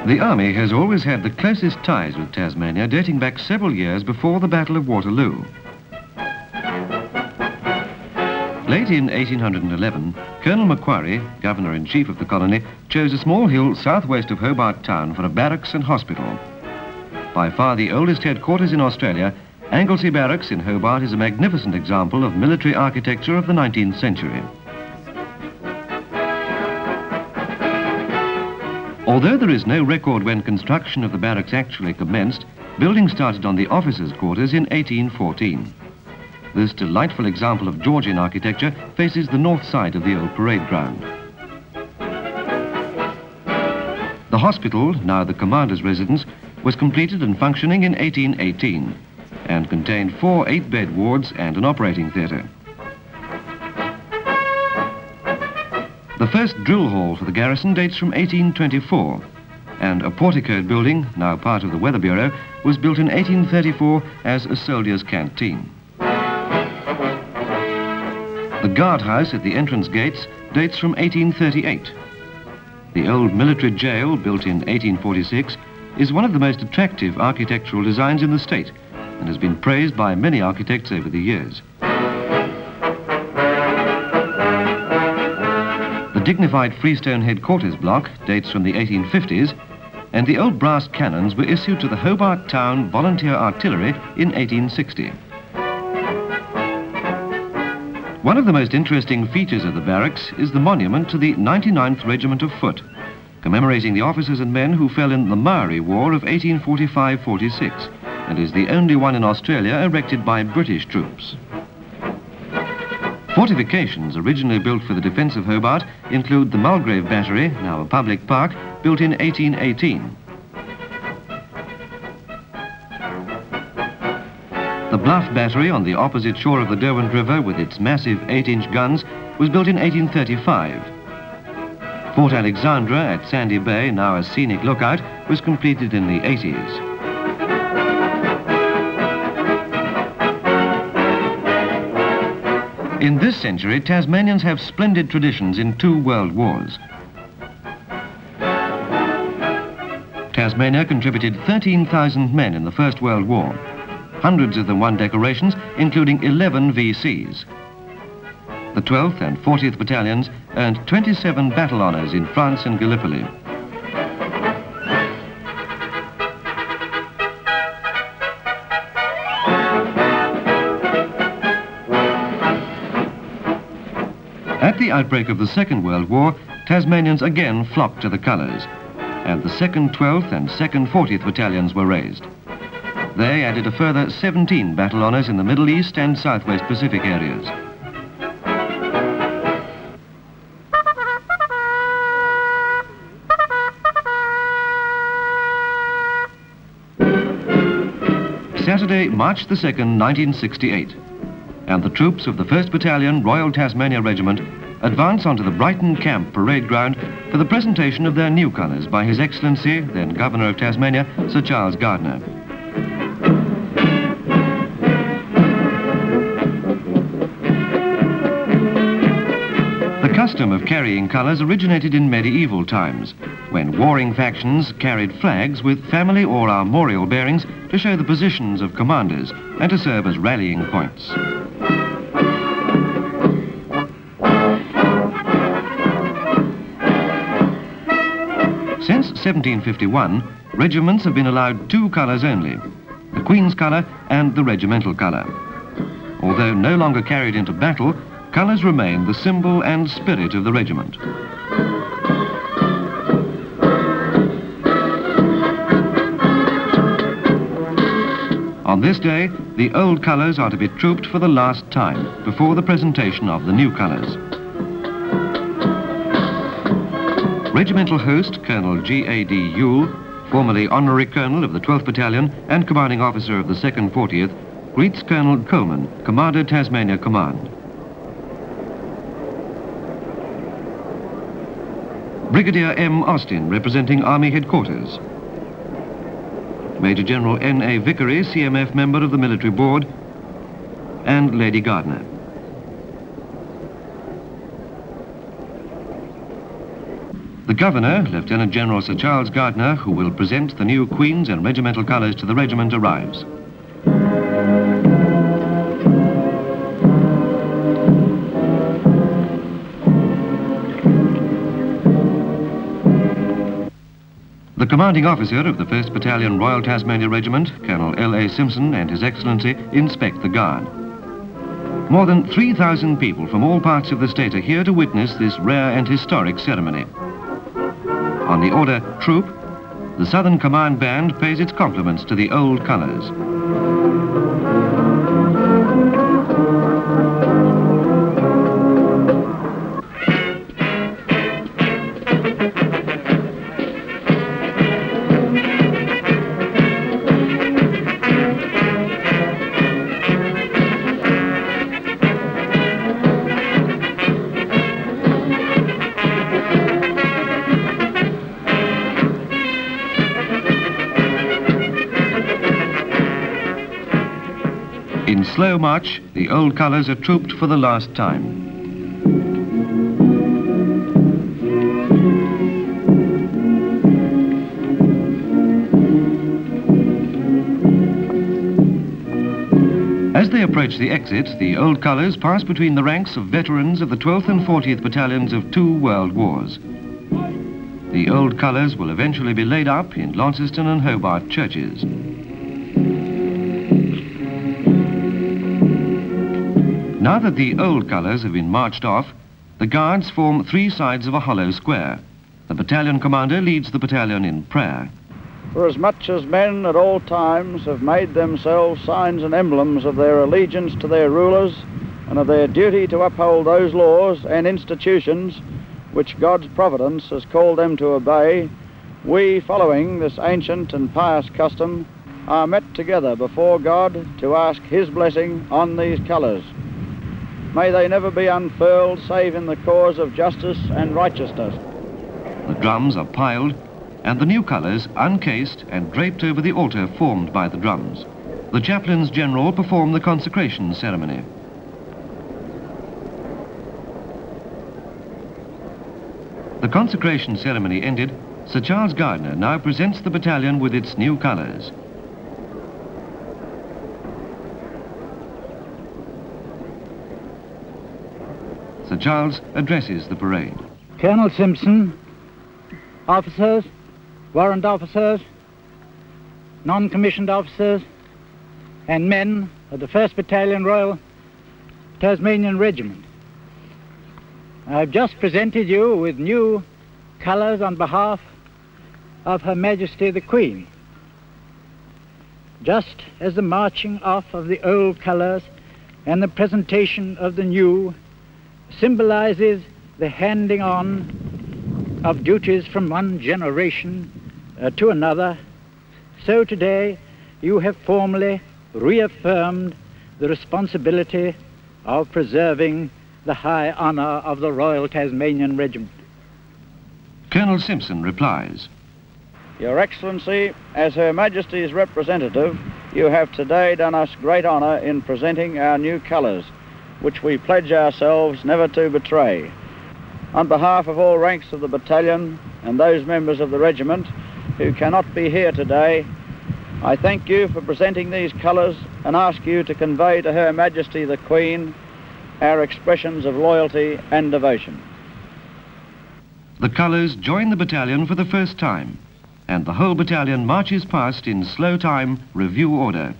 The Army has always had the closest ties with Tasmania, dating back several years before the Battle of Waterloo. Late in 1811, Colonel Macquarie, Governor-in-Chief of the colony, chose a small hill southwest of Hobart town for a barracks and hospital. By far the oldest headquarters in Australia, Anglesey Barracks in Hobart is a magnificent example of military architecture of the 19th century. Although there is no record when construction of the barracks actually commenced, building started on the officers' quarters in 1814. This delightful example of Georgian architecture faces the north side of the old parade ground. The hospital, now the commander's residence, was completed and functioning in 1818 and contained 4 8-bed wards and an operating theatre. The first drill hall for the garrison dates from 1824, and a porticoed building, now part of the Weather Bureau, was built in 1834 as a soldier's canteen. The guardhouse at the entrance gates dates from 1838. The old military jail, built in 1846, is one of the most attractive architectural designs in the state and has been praised by many architects over the years. The dignified freestone headquarters block dates from the 1850s, and the old brass cannons were issued to the Hobart Town Volunteer Artillery in 1860. One of the most interesting features of the barracks is the monument to the 99th Regiment of Foot, commemorating the officers and men who fell in the Maori War of 1845-46, and is the only one in Australia erected by British troops. Fortifications originally built for the defence of Hobart include the Hobart Battery, now a public park, built in 1818. The Bluff Battery on the opposite shore of the Derwent River with its massive 8-inch guns was built in 1835. Fort Alexandra at Sandy Bay, now a scenic lookout, was completed in the 80s. In this century, Tasmanians have splendid traditions in 2 world wars. Tasmania contributed 13,000 men in the First World War. Hundreds of them won decorations, including 11 VCs. The 12th and 40th Battalions earned 27 battle honours in France and Gallipoli. At the outbreak of the Second World War, Tasmanians again flocked to the colours, and the 2nd, 12th and 2nd, 40th Battalions were raised. They added a further 17 battle honours in the Middle East and Southwest Pacific areas. Saturday, March the 2nd, 1968, and the troops of the 1st Battalion, Royal Tasmania Regiment, advance onto the Brighton Camp parade ground for the presentation of their new colours by His Excellency, then Governor of Tasmania, Sir Charles Gardner. The custom of carrying colours originated in medieval times, when warring factions carried flags with family or armorial bearings to show the positions of commanders and to serve as rallying points. Since 1751, regiments have been allowed 2 colours only, the Queen's colour and the regimental colour. Although no longer carried into battle, colours remain the symbol and spirit of the regiment. On this day, the old colours are to be trooped for the last time before the presentation of the new colours. Regimental host Colonel G.A.D. Yule, formerly Honorary Colonel of the 12th Battalion and Commanding Officer of the 2nd 40th, greets Colonel Coleman, Commander Tasmania Command. Brigadier M. Austin, representing Army Headquarters. Major General N.A. Vickery, CMF member of the Military Board, and Lady Gardner. The Governor, Lieutenant General Sir Charles Gardner, who will present the new Queen's and regimental colours to the regiment, arrives. The commanding officer of the 1st Battalion Royal Tasmania Regiment, Colonel L.A. Simpson, and His Excellency inspect the guard. More than 3,000 people from all parts of the state are here to witness this rare and historic ceremony. On the order, Troop, the Southern Command Band pays its compliments to the old colours. In slow march, the old colours are trooped for the last time. As they approach the exit, the old colours pass between the ranks of veterans of the 12th and 40th Battalions of 2 World Wars. The old colours will eventually be laid up in Launceston and Hobart churches. Now that the old colours have been marched off, the guards form 3 sides of a hollow square. The battalion commander leads the battalion in prayer. For as much as men at all times have made themselves signs and emblems of their allegiance to their rulers and of their duty to uphold those laws and institutions which God's providence has called them to obey, we, following this ancient and pious custom, are met together before God to ask His blessing on these colours. May they never be unfurled save in the cause of justice and righteousness. The drums are piled and the new colours uncased and draped over the altar formed by the drums. The chaplains general perform the consecration ceremony. The consecration ceremony ended, Sir Charles Gardner now presents the battalion with its new colours. Sir Charles addresses the parade. Colonel Simpson, officers, warrant officers, non-commissioned officers, and men of the 1st Battalion Royal Tasmanian Regiment. I've just presented you with new colours on behalf of Her Majesty the Queen. Just as the marching off of the old colours and the presentation of the new symbolises the handing on of duties from one generation to another, so today you have formally reaffirmed the responsibility of preserving the high honour of the Royal Tasmanian Regiment. Colonel Simpson replies. Your Excellency, as Her Majesty's representative, you have today done us great honour in presenting our new colours, which we pledge ourselves never to betray. On behalf of all ranks of the battalion and those members of the regiment who cannot be here today, I thank you for presenting these colours and ask you to convey to Her Majesty the Queen our expressions of loyalty and devotion. The colours join the battalion for the first time, and the whole battalion marches past in slow time review order.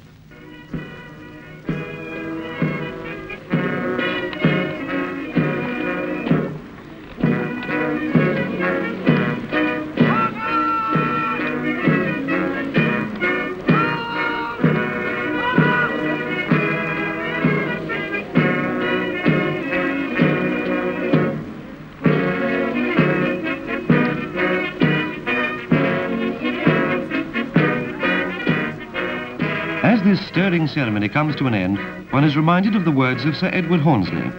As this stirring ceremony comes to an end, one is reminded of the words of Sir Edward Hornsley.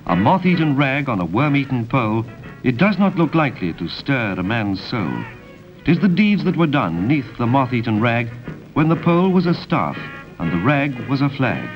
A moth-eaten rag on a worm-eaten pole, it does not look likely to stir a man's soul. 'Tis the deeds that were done 'neath the moth-eaten rag, when the pole was a staff and the rag was a flag.